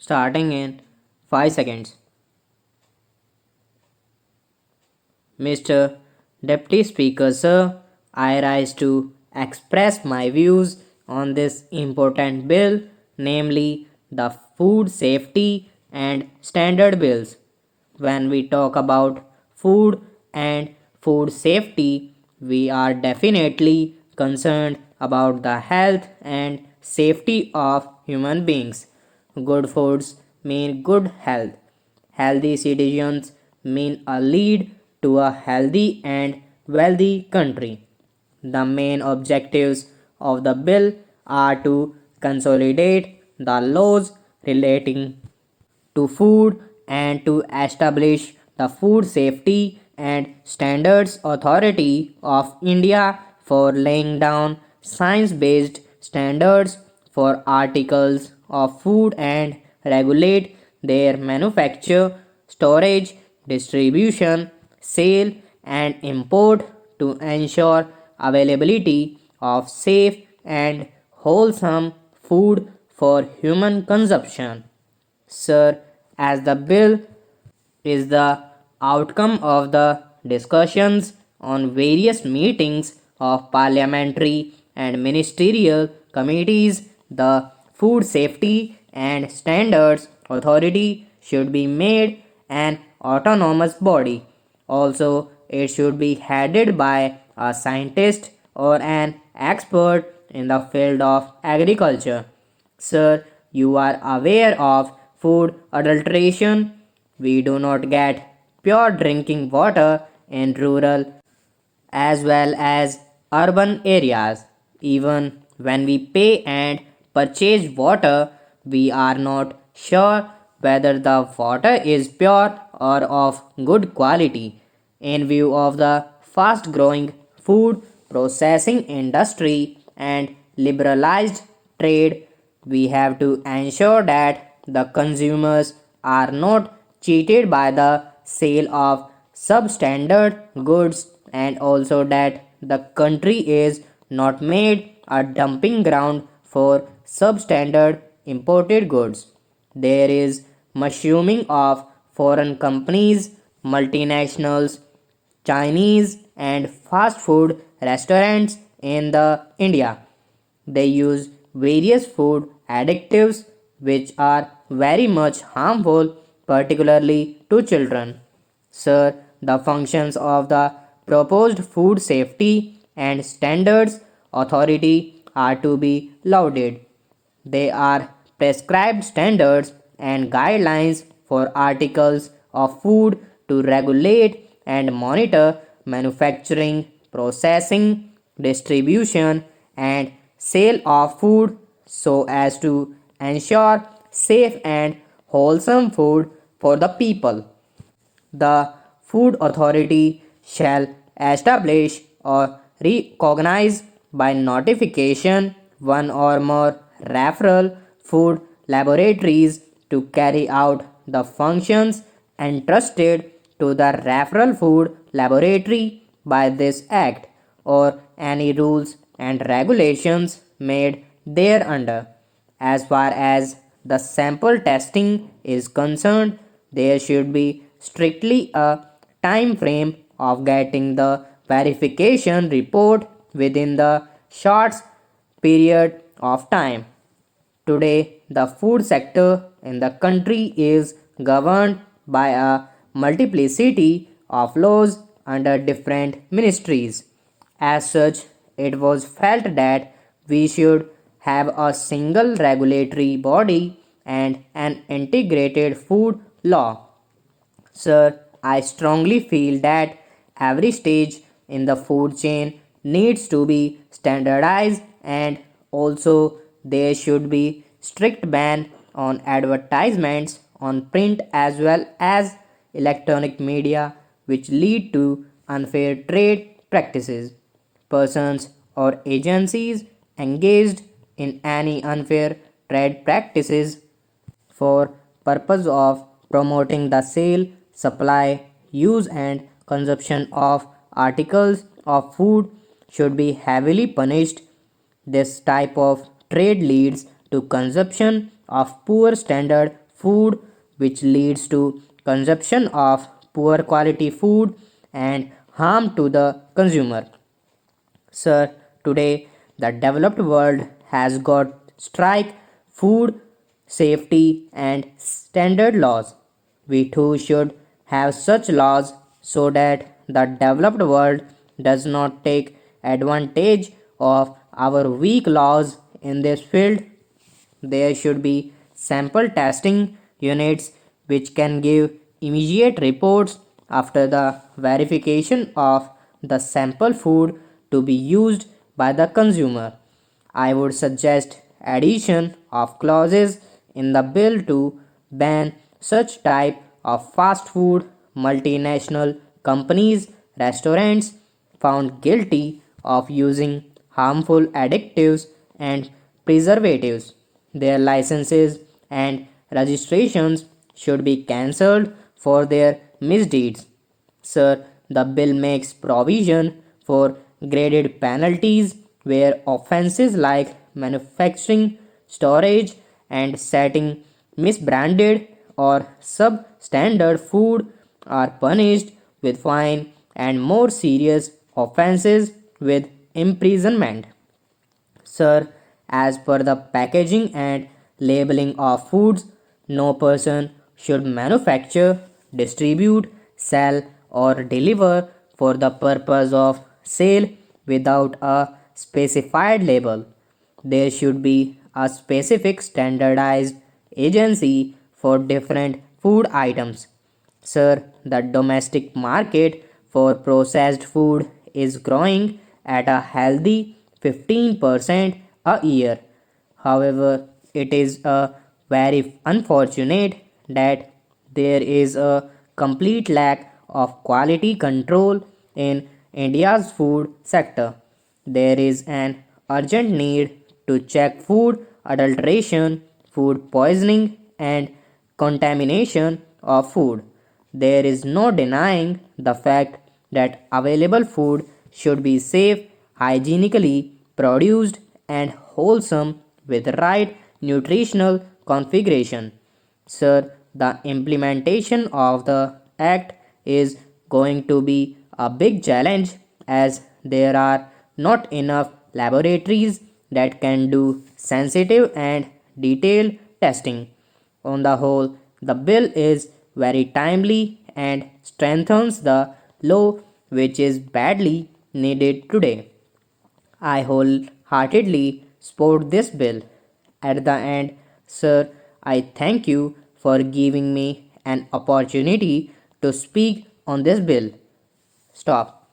starting in 5 seconds. Mr. Deputy Speaker, sir, I rise to express my views on this important bill, namely the Food Safety and Standard Bills. When we talk about food and food safety, we are definitely concerned about the health and safety of human beings. Good foods mean good health. Healthy citizens mean a lead to a healthy and wealthy country. The main objectives of the bill are to consolidate the laws relating to food and to establish the Food Safety and Standards Authority of India for laying down science based standards for articles of food and regulate their manufacture, storage, distribution, sale, and import to ensure availability of safe and wholesome food for human consumption. Sir, as the bill is the outcome of the discussions on various meetings of parliamentary and ministerial committees, the Food Safety and Standards Authority should be made an autonomous body. Also, it should be headed by a scientist or an expert in the field of agriculture. Sir, you are aware of food adulteration. We do not get pure drinking water in rural as well as urban areas. Even when we pay and purchase water, we are not sure whether the water is pure or of good quality. In view of the fast growing food processing industry and liberalized trade, we have to ensure that the consumers are not cheated by the sale of substandard goods and also that the country is not made a dumping ground for substandard imported goods. There is mushrooming of foreign companies, multinationals, Chinese and fast food restaurants in the India. They use various food additives which are very much harmful, particularly to children. Sir, the functions of the proposed Food Safety and Standards Authority are to be lauded. They are prescribed standards and guidelines for articles of food to regulate and monitor manufacturing, processing, distribution, and sale of food so as to ensure safe and wholesome food for the people. The Food Authority shall establish or recognize by notification one or more referral food laboratories to carry out the functions entrusted to the referral food laboratory by this act or any rules and regulations made thereunder. As far as the sample testing is concerned, there should be strictly a time frame of getting the verification report within the short period of time. Today, the food sector in the country is governed by a multiplicity of laws under different ministries. As such, it was felt that we should have a single regulatory body and an integrated food law. Sir, I strongly feel that every stage in the food chain needs to be standardized and also there should be strict ban on advertisements on print as well as electronic media which lead to unfair trade practices. Persons or agencies engaged in any unfair trade practices for purpose of promoting the sale, supply, use and consumption of articles of food should be heavily punished. This type of trade leads to consumption of poor standard food, which leads to consumption of poor quality food and harm to the consumer. Sir, today the developed world has got strict food safety and standard laws. We too should have such laws so that the developed world does not take advantage of our weak laws in this field. There should be sample testing units which can give immediate reports after the verification of the sample food to be used by the consumer. I would suggest addition of clauses in the bill to ban such type of fast food multinational companies restaurants found guilty of using harmful additives and preservatives. Their licenses and registrations should be cancelled for their misdeeds. Sir, the bill makes provision for graded penalties where offenses like manufacturing, storage, and setting misbranded or substandard food are punished with fine and more serious offenses with imprisonment. Sir, as per the packaging and labeling of foods, no person should manufacture, distribute, sell, or deliver for the purpose of sale without a specified label. There should be a specific standardized agency for different food items. Sir, the domestic market for processed food is growing at a healthy 15% a year. However, it is a very unfortunate that there is a complete lack of quality control in India's food sector. There is an urgent need to check food adulteration, food poisoning, and contamination of food. There is no denying the fact that available food should be safe, hygienically produced, and wholesome with right nutritional configuration. Sir, the implementation of the Act is going to be a big challenge as there are not enough laboratories that can do sensitive and detailed testing. On the whole, the bill is very timely and strengthens the law which is badly needed today. I wholeheartedly support this bill. At the end, sir, I thank you for giving me an opportunity to speak on this bill. Stop.